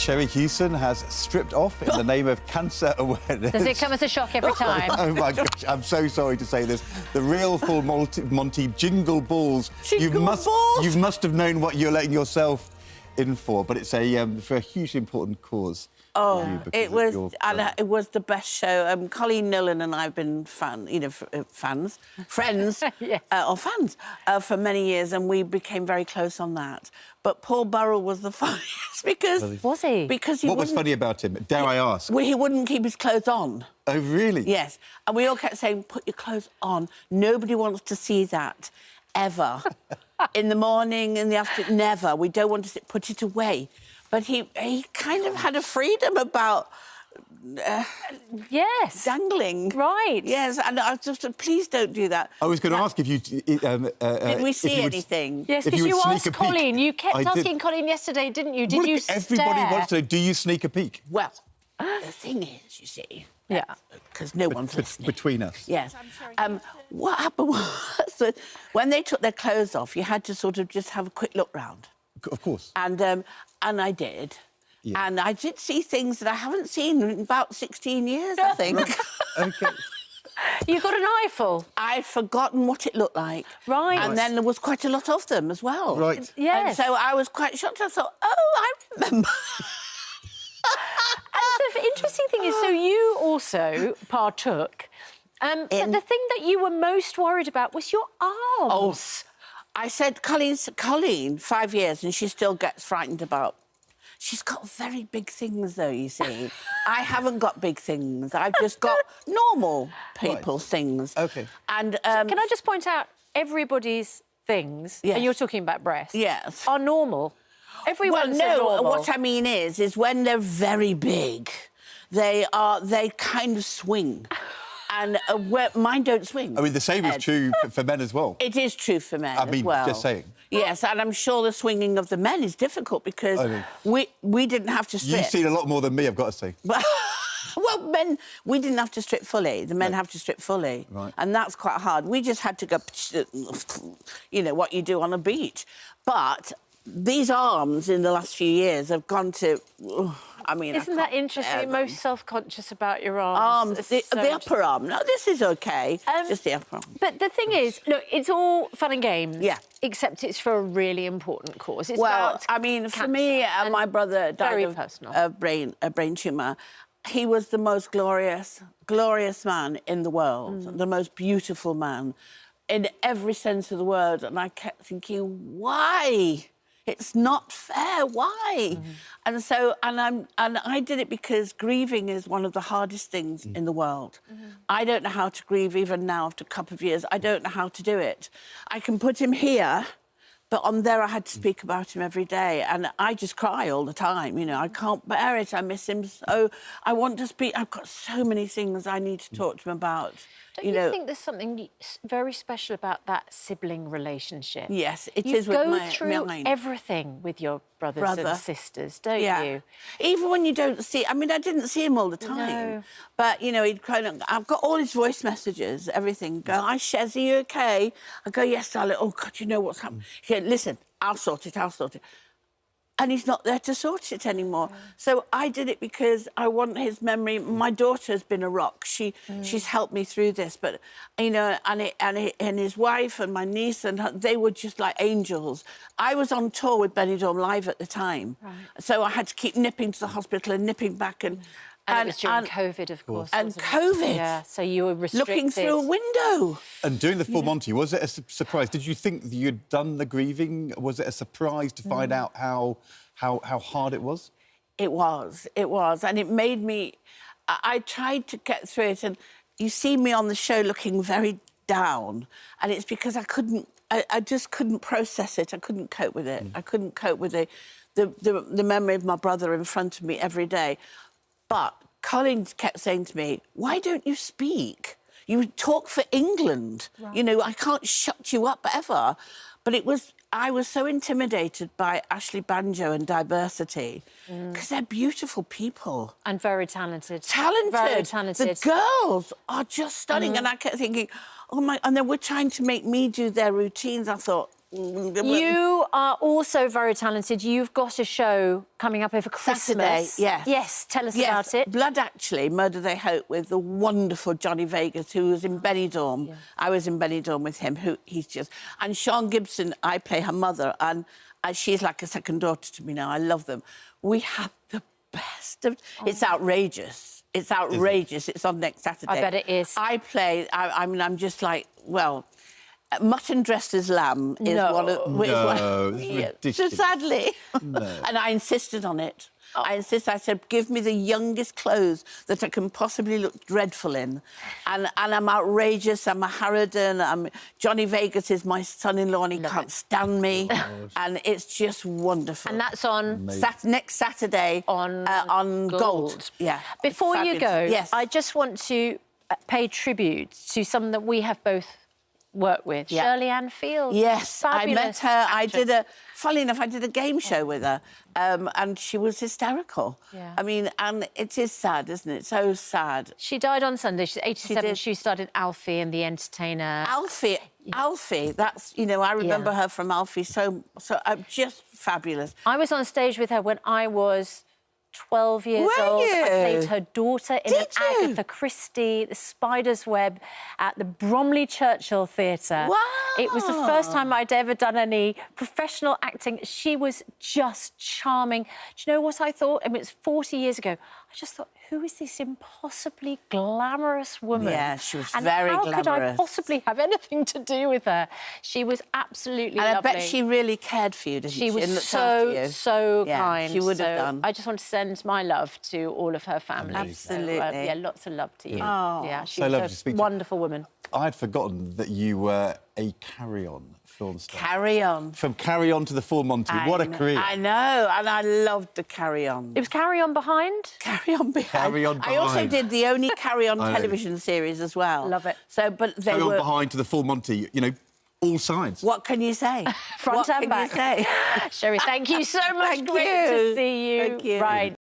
Sherrie Hewson has stripped off in the name of cancer awareness. Does it come as a shock every time? Oh, my gosh, I'm so sorry to say this. The real full Monty jingle balls. You must have known what you're letting yourself in for, but it's for a hugely important cause. Oh, it was the best show. Colleen Nullen and I have been friends, yes. Or fans for many years, and we became very close on that. But Paul Burrell was the funniest because... Was he? Because he What was funny about him? Dare I ask? Well, he wouldn't keep his clothes on. Oh, really? Yes. And we all kept saying, put your clothes on. Nobody wants to see that, ever. In the morning, in the afternoon, never. We don't want to see, put it away. But he kind of had a freedom about... yes. Dangling. Right. Yes, and I just said, please don't do that. I was going to ask if you... Did we see anything? Yes, because you asked Colleen. You kept asking Colleen yesterday, didn't you? Did you stare? Everybody wants to know, do you sneak a peek? Well, the thing is, you see... Yeah. Because no one's listening. Between us. Yes. What happened was that when they took their clothes off, you had to sort of just have a quick look round. Of course. And I did. Yeah. And I did see things that I haven't seen in about 16 years, I think. OK. You got an eyeful? I'd forgotten what it looked like. Right. And then there was quite a lot of them as well. Right. Yes. And so I was quite shocked. I thought, oh, I remember. And the interesting thing is, so you also partook, but the thing that you were most worried about was your arms. Oh, I said, Colleen, 5 years, and she still gets frightened about... She's got very big things, though, you see. I haven't got big things. I've just got normal people's things. OK. And can I just point out, everybody's things, yes. and you're talking about breasts, yes. are normal. Everyone's normal. What I mean is when they're very big, they kind of swing. And mine don't swing. I mean, the same is true for men as well. It is true for men as well. just saying. Yes, and I'm sure the swinging of the men is difficult because we didn't have to strip. You've seen a lot more than me, I've got to say. Well, men, we didn't have to strip fully. The men have to strip fully. Right. And that's quite hard. We just had to go, you know, what you do on a beach. But these arms in the last few years have gone to... I mean, isn't that interesting? You're most self-conscious about your arms. The upper arm. No, this is OK. Just the upper arm. But the thing is, look, it's all fun and games. Yeah. Except it's for a really important cause. It's about I mean, for me, my brother died of a brain tumour. He was the most glorious man in the world, the most beautiful man in every sense of the word. And I kept thinking, why? It's not fair. Why? And so, and I did it because grieving is one of the hardest things in the world. I don't know how to grieve even now after a couple of years. I don't know how to do it. I can put him here, but on there I had to speak about him every day, and I just cry all the time. You know, I can't bear it. I miss him so. I want to speak. I've got so many things I need to talk to him about. Don't you think there's something very special about that sibling relationship? Yes, it is with You go through everything with your brothers and sisters, don't you? Even when you don't see... I mean, I didn't see him all the time. No. But, you know, he'd kind of... I've got all his voice messages, everything. Go, hi, Shez, are you OK? I go, yes, darling. Oh, God, you know what's happening. He goes, listen, I'll sort it. And he's not there to sort it anymore. So I did it because I want his memory. My daughter's been a rock. She's helped me through this, but you know, and his wife and my niece they were just like angels. I was on tour with Benidorm Live at the time, so I had to keep nipping to the hospital and nipping back and it was during COVID, of course. And COVID. Yeah, so you were restricted. Looking through a window. And doing the full Monty, was it a surprise? Did you think that you'd done the grieving? Was it a surprise to find out how hard it was? It was. And it made me... I tried to get through it, and you see me on the show looking very down, and it's because I just couldn't process it. I couldn't cope with it. I couldn't cope with the memory of my brother in front of me every day. But Colin kept saying to me, why don't you speak? You talk for England. Right. You know, I can't shut you up ever. But I was so intimidated by Ashley Banjo and diversity because they're beautiful people. And very talented. Very talented. The girls are just stunning. And I kept thinking, oh, my... And then we're trying to make me do their routines. I thought, You are also very talented. You've got a show coming up over Christmas. Saturday, yes. Yes, tell us about it. Blood Actually, Murder They Hope, with the wonderful Johnny Vegas, who was in Benidorm. Yeah. I was in Benidorm with him, he's just... And Sean Gibson, I play her mother, and she's like a second daughter to me now. I love them. We have the best of... It's outrageous. It's outrageous. It's on next Saturday. I bet it is. I mean, I'm just like, well... Mutton dressed as lamb is one of... So sadly. No. And I insisted on it. I said, give me the youngest clothes that I can possibly look dreadful in. And I'm outrageous, I'm a harridan, Johnny Vegas is my son-in-law and he can't stand me. And it's just wonderful. And that's on... next Saturday on Gold. Yeah. Before you go, yes. I just want to pay tribute to someone that we have both worked with, Shirley Ann Field. Yes, fabulous I met her. actress. Funnily enough, I did a game show with her, and she was hysterical. Yeah. I mean, and it is sad, isn't it? So sad. She died on Sunday. She's 87. She started Alfie and The Entertainer. Alfie, that's, you know, I remember her from Alfie, so just fabulous. I was on stage with her when I was 12 years old. I played her daughter in an Agatha Christie, The Spider's Web, at the Bromley Churchill Theatre. Wow! It was the first time I'd ever done any professional acting. She was just charming. Do you know what I thought? I mean, it's 40 years ago. I just thought, who is this impossibly glamorous woman? Yeah, she was very glamorous. How could I possibly have anything to do with her? She was absolutely lovely. And I bet she really cared for you, didn't she? She was so kind. She would have done. I just want to send my love to all of her family. Absolutely. So, yeah, lots of love to you. Oh. Yeah, she was a wonderful woman. I'd forgotten that you were a Carry-On film star. Carry-On. From Carry-On to the Full Monty. What a career. I know, and I loved the Carry-On. It was Carry-On Behind? Carry-On Behind. Carry-On Behind. I also did the only Carry-On television series as well. Love it. So, but they Carry-On Behind to the Full Monty, you know, all sides. What can you say? Front and back. What can you say? Sherrie, thank you so much. Thank Great you. to see you. Thank you. Right.